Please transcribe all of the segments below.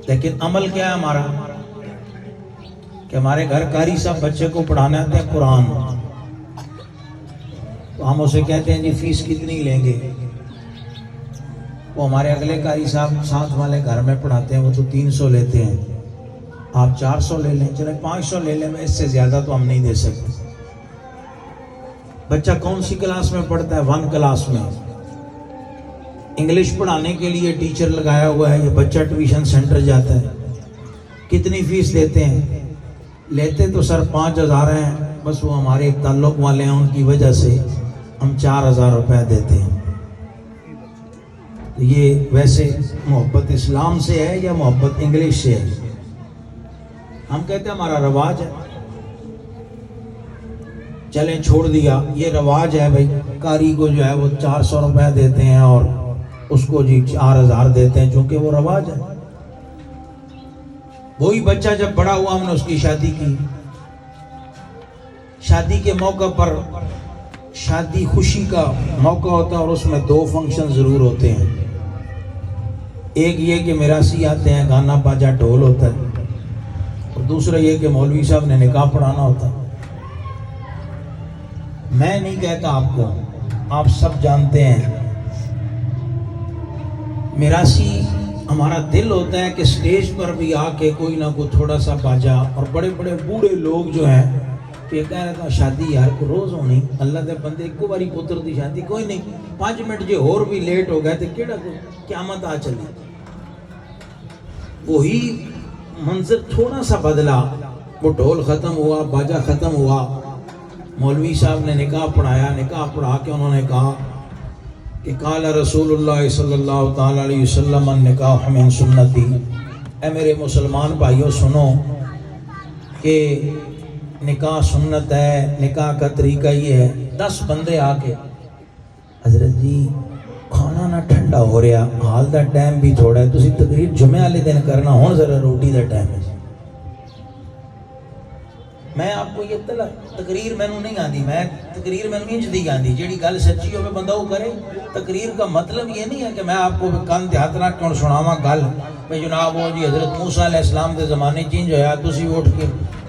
لیکن عمل کیا ہے ہمارا کہ ہمارے گھر قاری صاحب بچے کو پڑھانے آتے ہیں قرآن، تو ہم اسے کہتے ہیں جی فیس کتنی لیں گے؟ وہ ہمارے اگلے قاری صاحب ساتھ والے گھر میں پڑھاتے ہیں، وہ تو 300 لیتے ہیں، آپ 400 لے لیں، چلے 500 لے لیں، میں اس سے زیادہ تو ہم نہیں دے سکتے۔ بچہ کون سی کلاس میں پڑھتا ہے؟ 1 کلاس میں۔ انگلش پڑھانے کے لیے ٹیچر لگایا ہوا ہے، یہ بچہ ٹیوشن سینٹر جاتا ہے، کتنی فیس دیتے ہیں؟ لیتے تو سر 5000 ہیں، بس وہ ہمارے ایک تعلق والے ہیں، ان کی وجہ سے ہم 4000 روپے دیتے ہیں۔ یہ ویسے محبت اسلام سے ہے یا محبت انگلش سے ہے؟ ہم کہتے ہیں ہمارا رواج ہے، چلیں چھوڑ دیا، یہ رواج ہے بھائی، قاری کو جو ہے وہ 400 روپے دیتے ہیں اور اس کو جی 4000 دیتے ہیں، چونکہ وہ رواج ہے۔ وہی بچہ جب بڑا ہوا ہم نے اس کی شادی کی، شادی کے موقع پر شادی خوشی کا موقع ہوتا ہے اور اس میں 2 فنکشن ضرور ہوتے ہیں، ایک یہ کہ میراثی آتے ہیں، گانا باجا ڈھول ہوتا ہے، اور دوسرا یہ کہ مولوی صاحب نے نکاح پڑھانا ہوتا ہے۔ میں نہیں کہتا آپ کو، آپ سب جانتے ہیں، میراثی ہمارا دل ہوتا ہے کہ سٹیج پر بھی آ کے کوئی نہ کوئی تھوڑا سا باجا، اور بڑے بڑے بوڑھے لوگ جو ہیں یہ کہہ رہا تھا شادی یار کو روز ہونی، اللہ دے بندے ایک باری پتر دی شادی کوئی نہیں، 5 منٹ جو اور بھی لیٹ ہو گئے تو کیڑا قیامت آ چلی۔ وہی منظر تھوڑا سا بدلا، وہ ڈھول ختم ہوا، باجا ختم ہوا، مولوی صاحب نے نکاح پڑھایا، نکاح پڑھا کے انہوں نے کہا کہ قال رسول اللہ صلی اللہ تعالی علیہ وسلم النکاح من سنتی، اے میرے مسلمان بھائیوں سنو کہ نکاح سنت ہے، نکاح کا طریقہ یہ ہے۔ 10 بندے آ کے حضرت جی کھانا نہ ٹھنڈا ہو رہا، حال دا ٹائم بھی تھوڑا ہے، تسی تقریر جمعہ والے دن کرنا، ہون ذرا روٹی دا ٹائم ہے۔ میں آپ کو یہ تقریر میں نہیں آندی، میں تقریر میں نہیں دی آندی، جیڑی گل سچی ہوئے بندہ وہ کرے۔ تقریر کا مطلب یہ نہیں ہے کہ میں آپ کو کان دیہات رکھ کے سناواں گل میں جناب وہ جی حضرت موسیٰ علیہ السلام دے زمانے چینج ہویا، تسی اٹھ کے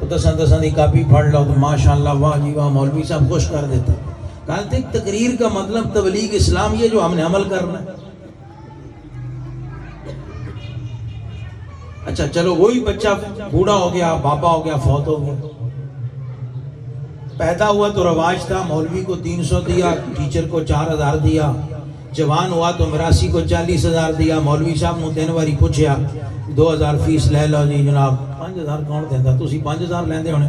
دساں دی کاپی پڑھ لو تو ماشاءاللہ واہ جی واہ مولوی صاحب خوش کر دیتا۔ کل تک تقریر کا مطلب تبلیغ اسلام یہ جو ہم نے عمل کرنا ہے۔ اچھا چلو وہی بچہ بوڑھا ہو گیا، بابا ہو گیا، فوت ہو گیا، پیدا ہوا تو رواج تھا، مولوی کو 300 دیا، ٹیچر کو 4000 دیا، جوان ہوا تو میراثی کو 40000 دیا، مولوی صاحب نے 3 باری پوچھیا 2000 فیس لے لو جی جناب، 5000 کون دیتا، تسی 5000 لیندے ہونے،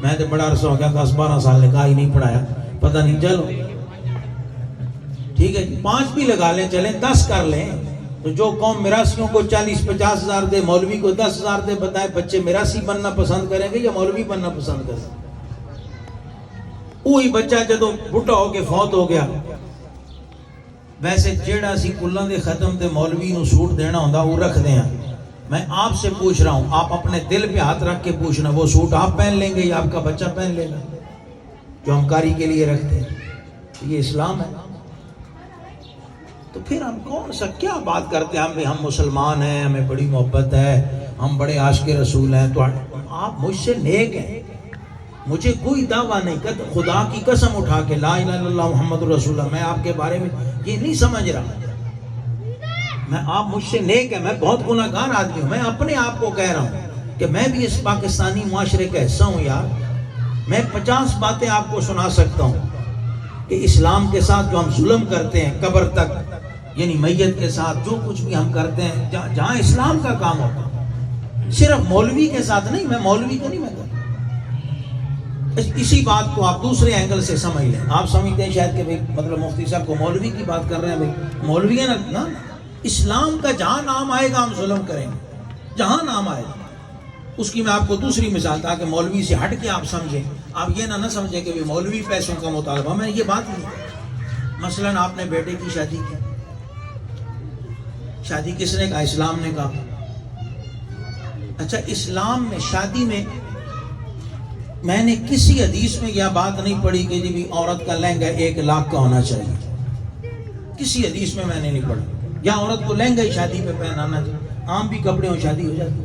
میں تو بڑا عرصہ ہو گیا 10-12 سال نکاح ہی نہیں پڑھایا، پتہ نہیں، چلو ٹھیک ہے 5 بھی لگا لیں، چلیں 10 کر لیں، تو جو قوم میراثیوں کو 40-50 ہزار دے، مولوی کو 10,000 دے، بتائے بچے میراثی بننا پسند کریں گے یا مولوی بننا پسند کریں گے؟ وہی بچہ جدو بڑھا ہو کے فوت ہو گیا، ویسے جیڑا سی کلوں دے ختم تے مولوی نو سوٹ دینا ہوندا وہ رکھ دیں۔ میں آپ سے پوچھ رہا ہوں، آپ اپنے دل پہ ہاتھ رکھ کے پوچھنا، وہ سوٹ آپ پہن لیں گے یا آپ کا بچہ پہن لے گا جو ہم کاری کے لیے رکھتے ہیں؟ یہ اسلام ہے۔ تو پھر ہم کون سا کیا بات کرتے ہیں، ہم مسلمان ہیں، ہمیں بڑی محبت ہے، ہم بڑے عاشق رسول ہیں، تو آپ مجھ سے نیک ہیں، مجھے کوئی دعویٰ نہیں کرتا، خدا کی قسم اٹھا کے لا الہ الا اللہ محمد رسول اللہ، میں آپ کے بارے میں یہ نہیں سمجھ رہا، میں آپ مجھ سے نیک ہے، میں بہت گناہگار آدمی ہوں، میں اپنے آپ کو کہہ رہا ہوں کہ میں بھی اس پاکستانی معاشرے کا حصہ ہوں یار، میں 50 باتیں آپ کو سنا سکتا ہوں کہ اسلام کے ساتھ جو ہم ظلم کرتے ہیں قبر تک، یعنی میت کے ساتھ جو کچھ بھی ہم کرتے ہیں جہاں اسلام کا کام ہوتا ہے، صرف مولوی کے ساتھ نہیں، میں مولوی کا نہیں میں کرتا۔ اسی بات کو آپ دوسرے اینگل سے سمجھ لیں، آپ سمجھتے ہیں شاید کہ مطلب مفتی صاحب کو مولوی کی بات کر رہے ہیں، بھائی مولوی ہے نا، اسلام کا جہاں نام آئے گا ہم ظلم کریں گے، جہاں نام آئے گا۔ اس کی میں آپ کو دوسری مثال تاکہ مولوی سے ہٹ کے آپ سمجھیں، آپ یہ نہ سمجھیں کہ مولوی پیسوں کا مطالبہ، میں یہ بات نہیں۔ مثلا آپ نے بیٹے کی شادی کی، شادی کس نے کہا؟ اسلام نے کہا۔ اچھا اسلام میں شادی میں میں نے کسی حدیث میں یہ بات نہیں پڑھی کہ جی عورت کا لہنگا 1 لاکھ کا ہونا چاہیے، کسی حدیث میں نے نہیں پڑھا، یا عورت کو لہنگا ہی شادی پہ پہنانا چاہیے، عام بھی کپڑے ہوں شادی ہو جاتی.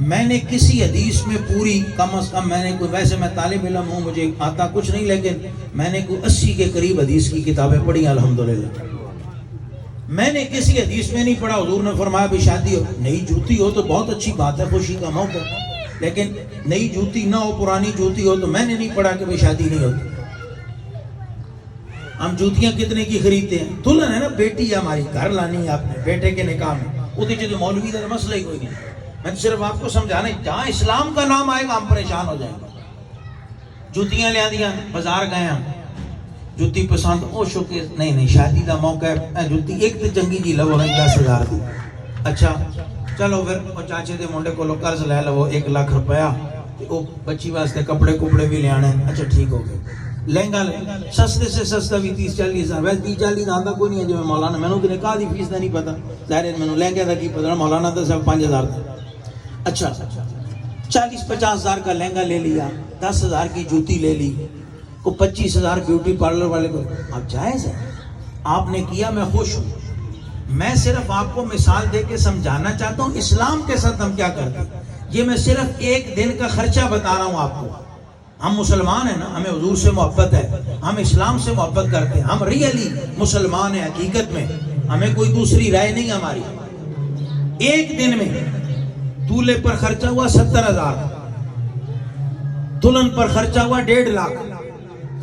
میں نے کسی حدیث میں پوری کم از کم میں نے کوئی, ویسے میں طالب علم ہوں مجھے آتا کچھ نہیں, لیکن میں نے کوئی 80 کے قریب حدیث کی کتابیں پڑھی ہیں الحمدللہ. میں نے کسی حدیث میں نہیں پڑھا حضور نے فرمایا بھی شادی ہو, نئی جوتی ہو تو بہت اچھی بات ہے, خوشی کا موقع, لیکن نئی جوتی نہ ہو, پرانی جوتی ہو, تو میں نے نہیں پڑھا کہ بھی شادی نہیں ہوتی. ہم جوتیاں کتنے کی خریدتے ہیں, دلہن ہے نا بیٹی ہے ہماری, گھر لانی ہے آپ نے بیٹے کے نکاح میں, وہ دیکھیے تو مولوی کا مسئلہ ہی کوئی نہیں. میں صرف آپ کو سمجھانا, جہاں اسلام کا نام آئے گا ہم پریشان ہو جائیں گے. جوتیاں لیا دیا, بازار گئے ہم, جوتی پسند, او شوکے نہیں شادی کا موقع ہے, جوتی ایک تو چنگی جی لو 10,000 دی. اچھا چلو پھر وہ چاچے دے منڈے کو قرض لے لو 1 لاکھ روپیہ, وہ بچی واسطے کپڑے کپڑے بھی لے آنے. اچھا ٹھیک ہو گئے. لہنگا سستے سے سستا بھی 30-40 ہزار, ویسے 30-40 آتا کوئی نہیں ہے. جو مولانا میں نے نکاح دی فیس کا نہیں پتا, ظاہر ہے میں نے لہنگے کا کی پتا, مولانا تو صرف 5,000 تھا. اچھا 40-50 ہزار کا لہنگا لے لیا, 10,000 کی جوتی لے لی, کو 25,000 بیوٹی پارلر والے کو. اب جائز ہے, آپ نے کیا, میں خوش ہوں. میں صرف آپ کو مثال دے کے سمجھانا چاہتا ہوں اسلام کے ساتھ ہم کیا کرتے ہیں. یہ میں صرف ایک دن کا خرچہ بتا رہا ہوں آپ کو. ہم مسلمان ہیں نا, ہمیں حضور سے محبت ہے, ہم اسلام سے محبت کرتے ہیں, ہم ریئلی مسلمان ہیں حقیقت میں, ہمیں کوئی دوسری رائے نہیں ہماری. ایک دن میں دولہے پر خرچہ ہوا 70,000, دلہن پر خرچہ ہوا 1.5 لاکھ.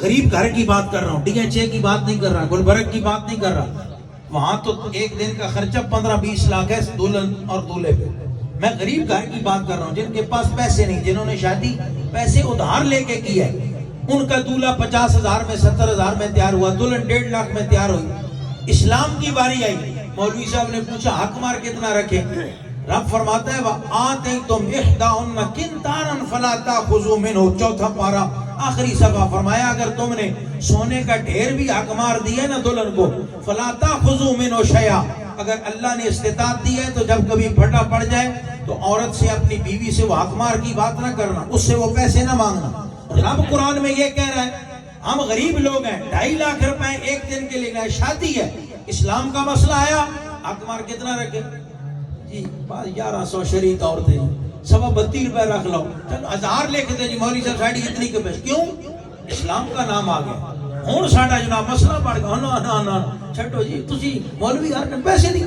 غریب گھر کی بات کر رہا ہوں, DHA کی بات نہیں کر رہا, گلبرگ کی بات نہیں کر رہا. وہاں تو ایک دن کا خرچہ 15-20 لاکھ ہے دلہن اور دولہے پہ. میں غریب گھر کی بات کر رہا ہوں, جن کے پاس پیسے نہیں, جنہوں نے شادی پیسے ادھار لے کے کی ہے, ان کا دولہا 50,000 میں 70,000 میں تیار ہوا, دلہن 1.5 لاکھ میں تیار ہوئی. اسلام کی باری آئی, مولوی صاحب نے پوچھا حق مار کتنا رکھے. رب فرماتا ہے وَآتَيْتُمْ إِحْدَاهُنَّ قِنْطَارًا فَلَا تَأْخُذُوا مِنْهُ, چوتھا پارہ آخری صفحہ. فرمایا اگر تم نے سونے کا ڈھیر بھی حق مار دیا نا دلہن کو, فَلَا تَأْخُذُوا مِنْهُ شَيْئًا, اگر اللہ نے استطاعت دی ہے تو جب کبھی پھٹا پڑ جائے تو عورت سے, اپنی بیوی سے وہ حق مار کی بات نہ کرنا, اس سے وہ پیسے نہ مانگنا. رب قرآن میں یہ کہہ رہا ہے, ہم غریب لوگ ہیں, 2.5 لاکھ روپے ایک دن کے لیے, شادی ہے, اسلام کا مسئلہ آیا, حق مار کتنا رکھے جی, 1100 شریک عورتیں, 32 روپے رکھ لو, چلو 1000 لے کے دے جی مولوی صاحب ساڑی اتنی کے پیش. کیوں؟ اسلام کا نام آ گیا. ہوں ساڈا جناب مسئلہ بڑھ گیا, نا چھٹو جی تسی مولوی ہر نے پیسے نہیں.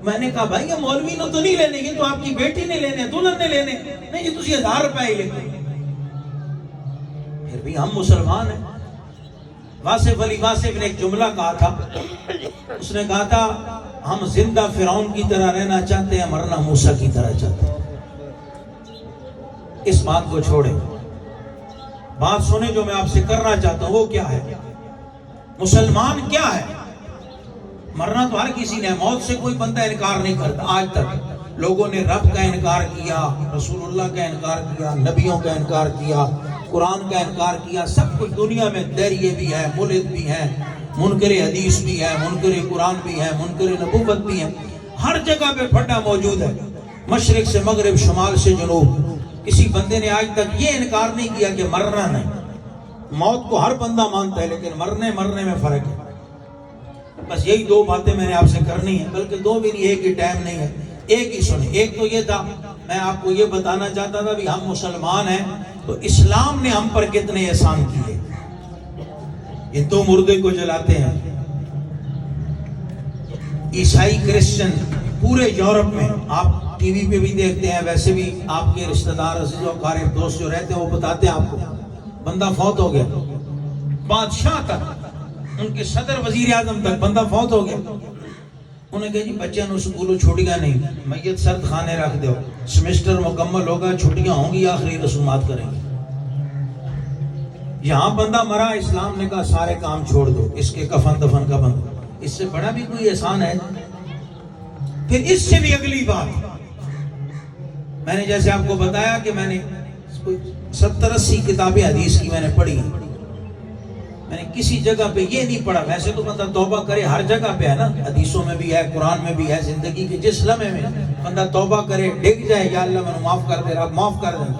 میں نے کہا بھائی یہ مولوی نے تو نہیں لینے, یہ تو آپ کی بیٹی نے لینے, دلہن نے لینے, نہیں جی تسی 1000 روپے ہی لیتے. پھر بھی ہم مسلمان ہیں. واصف علی واصف نے ایک جملہ کہا تھا, اس نے کہا تھا ہم زندہ فرعون کی طرح رہنا چاہتے ہیں, مرنا موسیٰ کی طرح چاہتے ہیں. اس بات کو چھوڑیں, بات سنیں جو میں آپ سے کرنا چاہتا ہوں. وہ کیا ہے؟ مسلمان کیا ہے؟ مرنا تو ہر کسی نے, موت سے کوئی بندہ انکار نہیں کرتا. آج تک لوگوں نے رب کا انکار کیا, رسول اللہ کا انکار کیا, نبیوں کا انکار کیا, قرآن کا انکار کیا. سب کچھ دنیا میں دریے بھی ہے, ملحد بھی ہیں, منکر حدیث بھی ہے, منکر قرآن بھی ہے, منکر نبوت بھی ہے. ہر جگہ پہ پھٹا موجود ہے, مشرق سے مغرب, شمال سے جنوب. کسی بندے نے آج تک یہ انکار نہیں کیا کہ مرنا نہیں. موت کو ہر بندہ مانتا ہے, لیکن مرنے میں فرق ہے. بس یہی 2 باتیں میں نے آپ سے کرنی ہے, بلکہ 2 بھی نہیں, ایک ہی ٹائم نہیں ہے, ایک ہی سنیں. ایک تو یہ تھا, میں آپ کو یہ بتانا چاہتا تھا بھی ہم مسلمان ہیں تو اسلام نے ہم پر کتنے احسان کیے. یہ 2 مردے کو جلاتے ہیں, عیسائی کرسچن پورے یورپ میں, آپ ٹی وی پہ بھی دیکھتے ہیں, ویسے بھی آپ کے رشتہ دار عزیز و اقارب دوست جو رہتے ہیں وہ بتاتے ہیں آپ کو. بندہ فوت ہو گیا, بادشاہ تک, ان کے صدر وزیر اعظم تک بندہ فوت ہو گیا. انہیں کہا جی بچے نو سکولوں چھٹیاں نہیں, میت سرد خانے رکھ دو, سمیسٹر مکمل ہوگا, چھٹیاں ہوں گی, آخری رسومات کریں گے. یہاں بندہ مرا, اسلام نے کہا سارے کام چھوڑ دو, اس کے کفن دفن کا بند. اس سے بڑا بھی کوئی احسان ہے؟ پھر اس سے بھی اگلی بات, میں نے جیسے آپ کو بتایا کہ میں نے 70-80 کتابیں حدیث کی میں نے پڑھی ہیں. میں نے کسی جگہ پہ یہ نہیں پڑھا, ویسے تو بندہ توبہ کرے ہر جگہ پہ ہے نا, حدیثوں میں بھی ہے, قرآن میں بھی ہے, زندگی کے جس لمحے میں بندہ توبہ کرے, ڈگ جائے, یا اللہ میں نے معاف کر دے, رب معاف کر دے.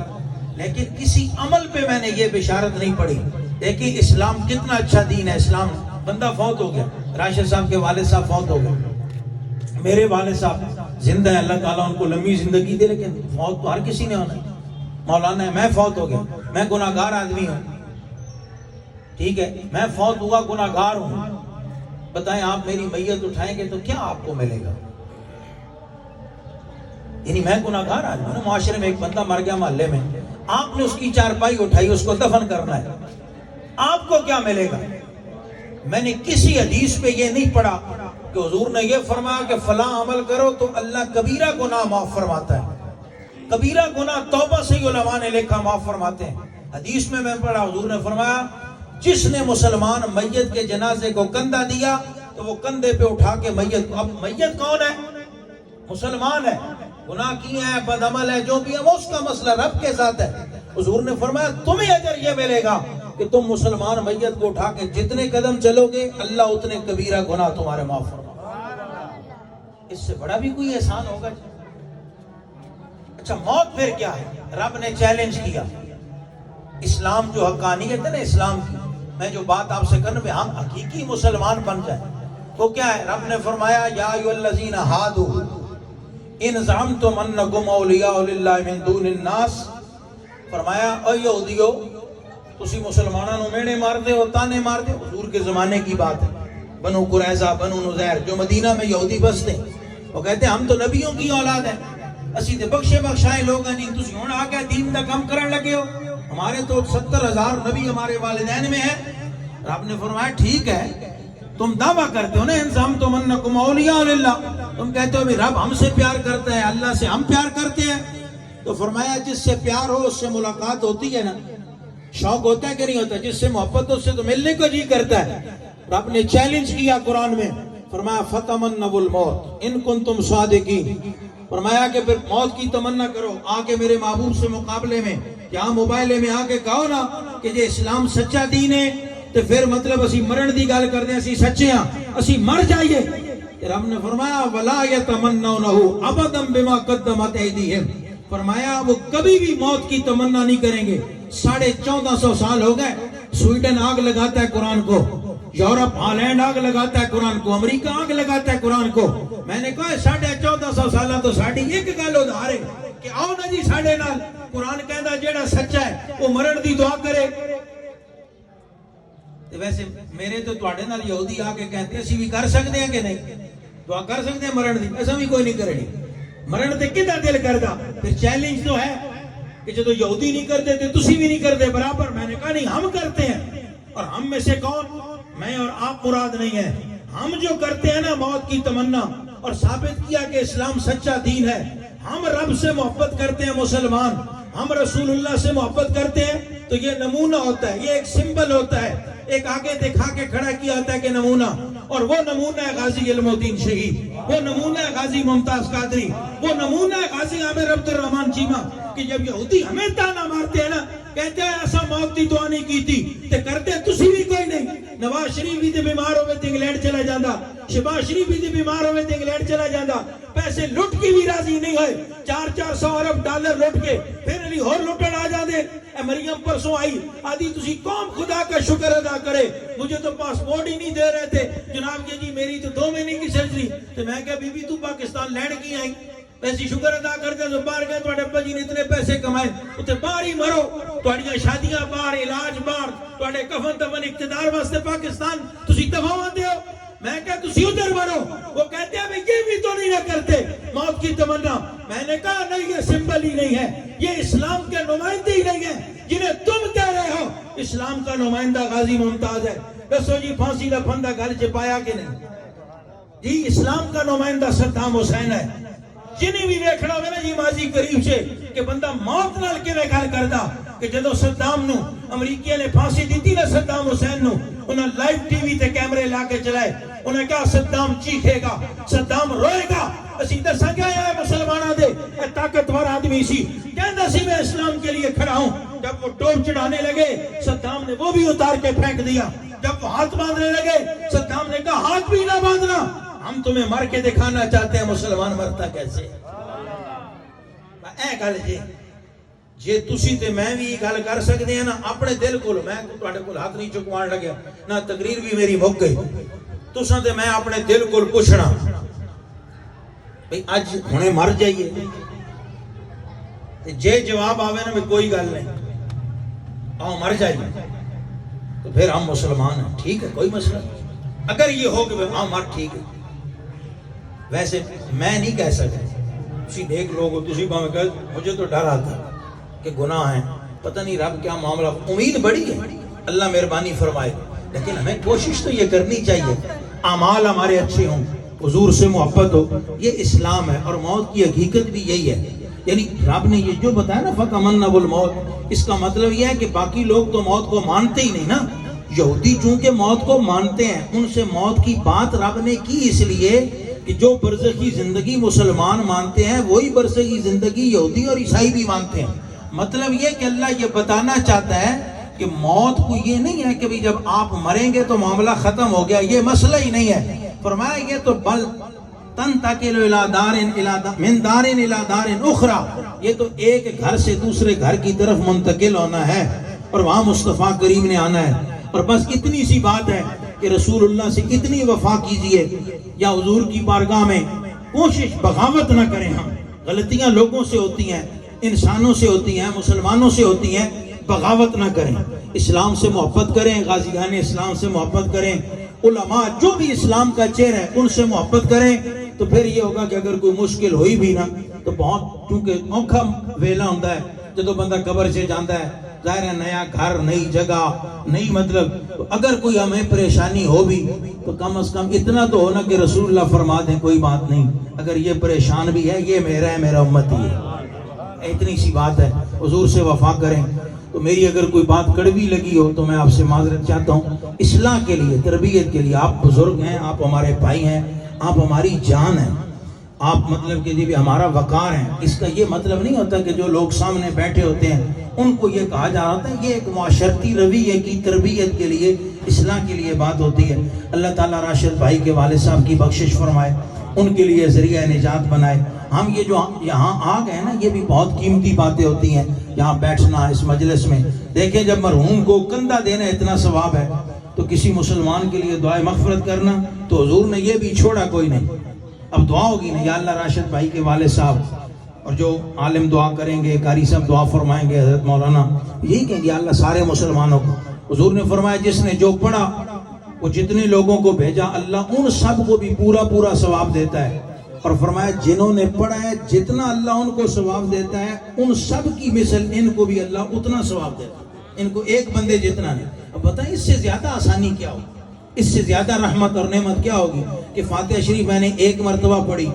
لیکن کسی عمل پہ میں نے یہ بشارت نہیں پڑھی. دیکھیں اسلام کتنا اچھا دین ہے. اسلام, بندہ فوت ہو گیا, راشد صاحب کے والد صاحب فوت ہو گئے, میرے والد صاحب زندہ ہے، اللہ تعالیٰ ان کو لمبی زندگی دے، لیکن موت تو ہر کسی نے ہونا ہے۔ مولانا ہے، میں فوت ہو گیا، میں گناہ گار آدمی ہوں، ٹھیک ہے، میں فوت ہوا، گناہ گار ہوں، بتائیں آپ میری میت اٹھائیں گے تو کیا آپ کو ملے گا؟ یعنی میں گناہ گار آدمی ہوں، معاشرے میں ایک بندہ مر گیا محلے میں، آپ نے اس کی چارپائی اٹھائی، اس کو دفن کرنا ہے، آپ کو کیا ملے گا؟ میں نے کسی حدیث پہ یہ نہیں پڑھا کہ حضور نے یہ فرمایا کہ فلاں عمل کرو تو اللہ کبیرہ گناہ معاف فرماتا ہے۔ کبیرہ گناہ توبہ سے ہی علماء نے لکھا معاف فرماتے ہیں۔ حدیث میں پڑھا، حضور نے فرمایا جس نے مسلمان میت کے جنازے کو کندھا دیا تو وہ کندھے پہ اٹھا کے میت کو، اب میت کون ہے؟ مسلمان ہے، گناہ کیا ہے، بد عمل ہے، جو بھی ہے وہ اس کا مسئلہ رب کے ساتھ ہے۔ حضور نے فرمایا تمہیں اجر یہ ملے گا کہ تم مسلمان میت کو اٹھا کے جتنے قدم چلو گے اللہ اتنے کبیرہ گناہ تمہارے معاف فرمائے۔ اس سے بڑا بھی کوئی احسان ہوگا؟ اچھا موت پھر کیا ہے؟ رب نے چیلنج کیا، اسلام جو حقانیت ہے نا اسلام کی، میں جو بات آپ سے کرنا پہ ہم حقیقی مسلمان بن جائیں، وہ کیا ہے؟ رب نے فرمایا یا ایھا الذین ھادوا ان زعمتم انکم اولیاء للہ من دون الناس، فرمایا اے یہودیو تسی مسلمانوں نے مینے مار دے ہو، تانے مار دے ہو۔ حضور کے زمانے کی بات ہے، بنو قریظہ، بنو نذیر، جو مدینہ میں یہودی بستے ہیں، وہ کہتے ہیں ہم تو نبیوں کی اولاد ہیں، اسی تے بخشے بخشائے لوگ ہیں، نہیں تسی ہن آ کے دین دا کم کرن لگے ہو، ہمارے تو 70,000 نبی ہمارے والدین میں ہیں۔ رب نے فرمایا ٹھیک ہے، تم دعویٰ کرتے ہو نا انزام تم انکم اولیاء للہ، تم کہتے ہو بھی رب ہم سے پیار کرتا ہے، اللہ سے ہم پیار کرتے ہیں، تو فرمایا جس سے پیار ہو اس سے ملاقات ہوتی ہے نا، شوق ہوتا ہے کہ نہیں ہوتا؟ جس سے محبت اس سے تو ملنے کو جی کرتا ہے۔ رب نے چیلنج کیا قرآن میں، فرمایا فتمنوا الموت ان کنتم صادقین، فرمایا کہ پھر موت کی تمنا کرو، آ کے میرے محبوب سے مقابلے میں، یہاں موبائلے میں آ کے کہو نا کہ یہ اسلام سچا دین ہے، تو پھر مطلب اسی مرن دی گل کردے اسی سچے ہاں، اسی مر جائیے۔ رب نے فرمایا ولا یتمنونہ ابدا بما قدمت ایدیہم، فرمایا وہ کبھی بھی موت کی تمنا نہیں کریں گے۔ 1450 سال ہو گئے، سویڈن آگ لگاتا ہے قرآن کو، یورپ ہالینڈ آگ لگاتا ہے قرآن کو، امریکہ آگ لگاتا ہے قرآن کو۔ میں نے کہا 1450 سالہ تو ساڑی ایک گل ادھار ہے کہ آؤ نا جی ساڑے نال، قرآن کہندا جیڑا سچا ہے وہ مرن دی دعا کرے۔ ویسے میرے تو تواڈے نال یہودی آ کے کہتے اسی بھی کر سکتے ہیں کہ نہیں؟ دعا کر سکتے ہیں مرن دی؟ ایسا بھی کوئی نہیں کرنی، مرن تے کدا دل کردا؟ پھر چیلنج تو ہے کہ جدو یہودی نہیں کرتے تھے تسی بھی نہیں کرتے برابر۔ میں نے کہا نہیں ہم کرتے ہیں، اور ہم میں سے کون؟ میں اور آپ مراد نہیں ہے، ہم جو کرتے ہیں نا موت کی تمنا، اور ثابت کیا کہ اسلام سچا دین ہے، ہم رب سے محبت کرتے ہیں مسلمان، ہم رسول اللہ سے محبت کرتے ہیں، تو یہ نمونہ ہوتا ہے، یہ ایک سمبل ہوتا ہے، ایک آگے دکھا کے کھڑا کیا ہوتا ہے کہ نمونہ، اور وہ نمونہ ہے غازی علم الدین شہید، وہ نمونہ ہے غازی ممتاز قادری، وہ نمونہ ہے غازی عامر عبد الرحمن چیمہ، کہ جب یہودی ہمیں تانا مارتے ہیں نا، کہتے ہیں ایسا موت کی دعا نہیں کی تھی، تے کرتے تسی بھی کوئی نہیں۔ نواز شریف بھی تے بیمار ہوئے تے انگلینڈ چلا جاندہ، شہباز شریف بھی تے بیمار ہوئے تے انگلینڈ چلا جاندہ، پیسے لٹ کی بھی راضی نہیں ہوئے، 400 ارب ڈالر لٹ کے پھر علی اور لٹن آ جاندے۔ اے مریم پرسوں آئی، آدھی تسی قوم خدا کا شکر ادا کرے، مجھے تو پاسپورٹ ہی نہیں دے رہے تھے جناب کہ جی میری تو 2 مہینے کی سرجری، تو میں کہا بی بی تو پاکستان لینڈ کی آئی، ایسی شکر ادا کرتے تو باہر گئے، تو ابا جی نے اتنے پیسے کمائے، تو باہر ہی مرو، تھوڑیاں شادیاں باہر، علاج باہر، تھوڑے کفن دفن اقتدار واسطے پاکستان تسی دفاع دے ہو۔ میں کہا تسی ادھر مرو، وہ کہتے ہیں میں یہ بھی تو نہیں نہ کرتے موت کی تمنا۔ میں نے کہا نہیں، یہ سمبل ہی نہیں ہے، یہ اسلام کے نمائندے ہی نہیں ہے جنہیں تم کہہ رہے ہو۔ اسلام کا نمائندہ غازی ممتاز ہے، دسو جی پھانسی دا پھندا گل چپایا کہ نہیں؟ جی اسلام کا نمائندہ صدام حسین ہے۔ جنہیں بھی دیکھنا ہوگا نا جی ماضی قریب سے کہ بندہ موت نال کیویں گل کردا، کہ جدو صدام نو امریکیاں نے پھانسی دیتی نا صدام حسین نو، انہاں لائیو ٹی وی تے کیمرے لا کے چلائے، انہیں کہا صدام چیخے گا، صدام روئے گا، اسی دساں گے ہے مسلمانہ دے اے طاقتور آدمی سی، کہندا سی میں اسلام کے لیے کھڑا ہوں۔ جب وہ ٹوپ چڑھانے لگے صدام نے وہ بھی اتار کے پھینک دیا، جب وہ ہاتھ باندھنے لگے صدام نے کہا ہاتھ بھی نہ باندھنا، ہم تمہیں مر کے دکھانا چاہتے ہیں مسلمان مرتا کیسے۔ اے گل جے تسی تے میں بھی گل کر سکتے ہیں نا اپنے دل کو، میں تواڈے کول ہاتھ نہیں چکوان لگیا نہ، تقریر بھی میری مک گئی، تساں تے میں اپنے دل کو پوچھنا بھئی اج ہونے مر جائیے جے جواب آوے نا بھی کوئی گل نہیں آؤ مر جائیے تو پھر ہم مسلمان ہیں، ٹھیک ہے کوئی مسئلہ نہیں۔ اگر یہ ہو کہ ہاں مر ٹھیک ہے، ویسے میں نہیں کہہ سکتا تسی دیکھ لوگ تسی باہم کہ مجھے تو ڈر آتا کہ گناہ ہیں، پتہ نہیں رب کیا معاملہ، امید بڑی ہے اللہ مہربانی فرمائے، لیکن ہمیں کوشش تو یہ کرنی چاہیے اعمال ہمارے اچھے ہوں، حضور سے محبت ہو، یہ اسلام ہے اور موت کی حقیقت بھی یہی ہے۔ یعنی رب نے یہ جو بتایا نا فَتَمَنَّوُا الْمَوْتَ، اس کا مطلب یہ ہے کہ باقی لوگ تو موت کو مانتے ہی نہیں نا، یہودی چونکہ موت کو مانتے ہیں، ان سے موت کی بات رب نے کی اس لیے کہ جو برزخی زندگی مسلمان مانتے ہیں وہی برزخی زندگی یہودی اور عیسائی بھی مانتے ہیں۔ مطلب یہ کہ اللہ یہ بتانا چاہتا ہے کہ موت کو یہ نہیں ہے کہ بھی جب آپ مریں گے تو معاملہ ختم ہو گیا، یہ مسئلہ ہی نہیں ہے۔ فرمایا یہ تو بل تنتقل الى دار من دار الى دار اخرى، یہ تو ایک گھر سے دوسرے گھر کی طرف منتقل ہونا ہے اور وہاں مصطفیٰ کریم نے آنا ہے۔ اور بس اتنی سی بات ہے کہ رسول اللہ سے اتنی وفا کیجئے یا حضور کی بارگاہ میں کوشش بغاوت نہ کریں، ہم غلطیاں لوگوں سے ہوتی ہیں، انسانوں سے ہوتی ہیں، مسلمانوں سے ہوتی ہیں، بغاوت نہ کریں، اسلام سے محبت کریں، غازیان اسلام سے محبت کریں، علماء جو بھی اسلام کا چہرہ ہے ان سے محبت کریں، تو پھر یہ ہوگا کہ اگر کوئی مشکل ہوئی بھی نا تو بہت، کیونکہ اوکھا ویلا ہوتا ہے جدو بندہ قبر سے جاندہ ہے، ظاہر ہے نیا گھر، نئی جگہ، نئی مطلب، تو اگر کوئی ہمیں پریشانی ہو بھی تو کم از کم اتنا تو ہونا کہ رسول اللہ فرما دیں کوئی بات نہیں، اگر یہ پریشان بھی ہے یہ میرا ہے، میرا امت ہی ہے، اتنی سی بات ہے، حضور سے وفا کریں۔ تو میری اگر کوئی بات کڑوی لگی ہو تو میں آپ سے معذرت چاہتا ہوں، اصلاح کے لیے، تربیت کے لیے، آپ بزرگ ہیں، آپ ہمارے بھائی ہیں، آپ ہماری جان ہیں، آپ مطلب کہ بھی ہمارا وقار ہیں۔ اس کا یہ مطلب نہیں ہوتا کہ جو لوگ سامنے بیٹھے ہوتے ہیں ان کو یہ کہا جا رہا ہے، یہ ایک معاشرتی رویے کی تربیت کے لیے، اصلاح کے لیے بات ہوتی ہے۔ اللہ تعالیٰ راشد بھائی کے والد صاحب کی بخشش فرمائے، ان کے لیے ذریعہ نجات بنائے۔ ہم یہ جو یہاں آ گئے نا، یہ بھی بہت قیمتی باتیں ہوتی ہیں، یہاں بیٹھنا اس مجلس میں۔ دیکھیں جب مرحوم کو کندھا دینا اتنا ثواب ہے تو کسی مسلمان کے لیے دعائے مغفرت کرنا تو حضور نے یہ بھی چھوڑا کوئی نہیں۔ اب دعا ہوگی نا، یا اللہ راشد بھائی کے والد صاحب اور جو عالم دعا کریں گے، قاری صاحب دعا فرمائیں گے، حضرت مولانا یہی کہیں گے اللہ سارے مسلمانوں کو۔ حضور نے فرمایا جس نے جو پڑھا وہ جتنے لوگوں کو بھیجا اللہ ان سب کو بھی پورا پورا ثواب دیتا ہے، اور فرمایا جنہوں نے پڑھا ہے جتنا اللہ ان کو ثواب دیتا ہے ان سب کی مثل ان کو بھی اللہ اتنا ثواب دیتا ہے، ان کو ایک بندے جتنا نہیں۔ اب بتائیں اس سے زیادہ آسانی کیا ہوگی، اس سے زیادہ رحمت اور نعمت کیا ہوگی کہ فاتحہ شریف میں نے ایک مرتبہ پڑھی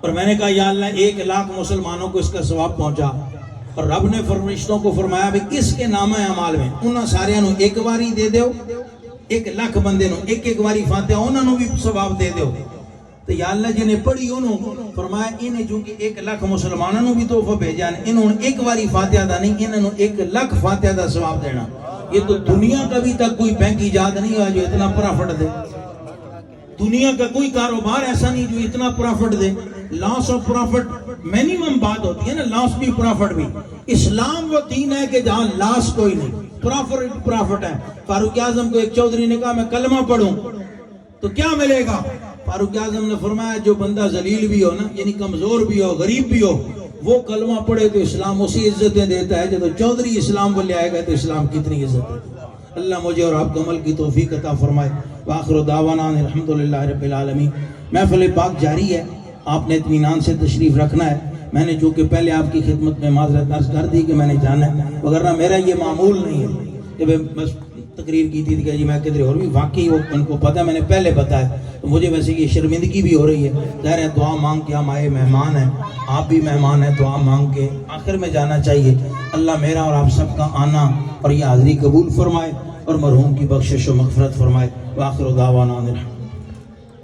اور میں نے کہا یا اللہ 1,00,000 مسلمانوں کو اس کا ثواب پہنچا، اور رب نے فرشتوں کو فرمایا بھی اس کے نامہ اعمال میں انہاں سارے نو ایک باری دے دیو، 1,00,000 بندے نو ایک باری فاتحہ انہاں نو بھی ثواب دے دیو۔ تو یا اللہ جنہیں پڑھی انہوں فرمایا انہیں چونکہ 1,00,000 مسلمانوں بھی تحفہ بھیجا ہے، انہوں نے ایک باری فاتحہ دا نہیں، انہوں 1,00,000 فاتحہ دا ثواب دینا۔ یہ تو دنیا کا بھی تک کوئی بینک ایجاد نہیں ہوا جو اتنا پرافٹ دے، دنیا کا کوئی کاروبار ایسا نہیں جو اتنا پرافٹ دے۔ لاس آف پرافٹ مینیمم بات ہوتی ہے نا، لاس بھی پرافٹ بھی۔ اسلام وہ دین ہے کہ جہاں لاس کوئی نہیں، پرافٹ ہے۔ فاروق اعظم کو ایک چودھری نے کہا میں کلمہ پڑھوں تو کیا ملے گا؟ فاروق اعظم نے فرمایا جو بندہ ذلیل بھی ہو نا، یعنی کمزور بھی ہو، غریب بھی ہو، وہ کلمہ پڑھے تو اسلام اسی عزتیں دیتا ہے۔ جب چودھری اسلام کو لے آئے گا تو اسلام کتنی عزت ہے۔ اللہ مجھے اور آپ کو عمل کی توفیق عطا فرمائے۔ وآخر دعوانا الحمدللہ رب العالمین۔ محفل پاک جاری ہے، آپ نے اطمینان سے تشریف رکھنا ہے۔ میں نے جو کہ پہلے آپ کی خدمت میں معذرت عرض کر دی کہ میں نے جانا ہے، وگرنہ میرا یہ معمول نہیں ہے۔ جب بس تقریر کی تھی کہ جی میں کدھر اور بھی واقعی وہ ان کو پتہ، میں نے پہلے بتایا، تو مجھے ویسے یہ شرمندگی بھی ہو رہی ہے۔ ظاہر ہے دعا مانگ کے ہم آئے مہمان ہیں، آپ بھی مہمان ہیں، دعا مانگ کے آخر میں جانا چاہیے۔ اللہ میرا اور آپ سب کا آنا اور یہ حاضری قبول فرمائے اور مرحوم کی بخشش و مغفرت فرمائے۔ وآخر دعوانا الحمدللہ۔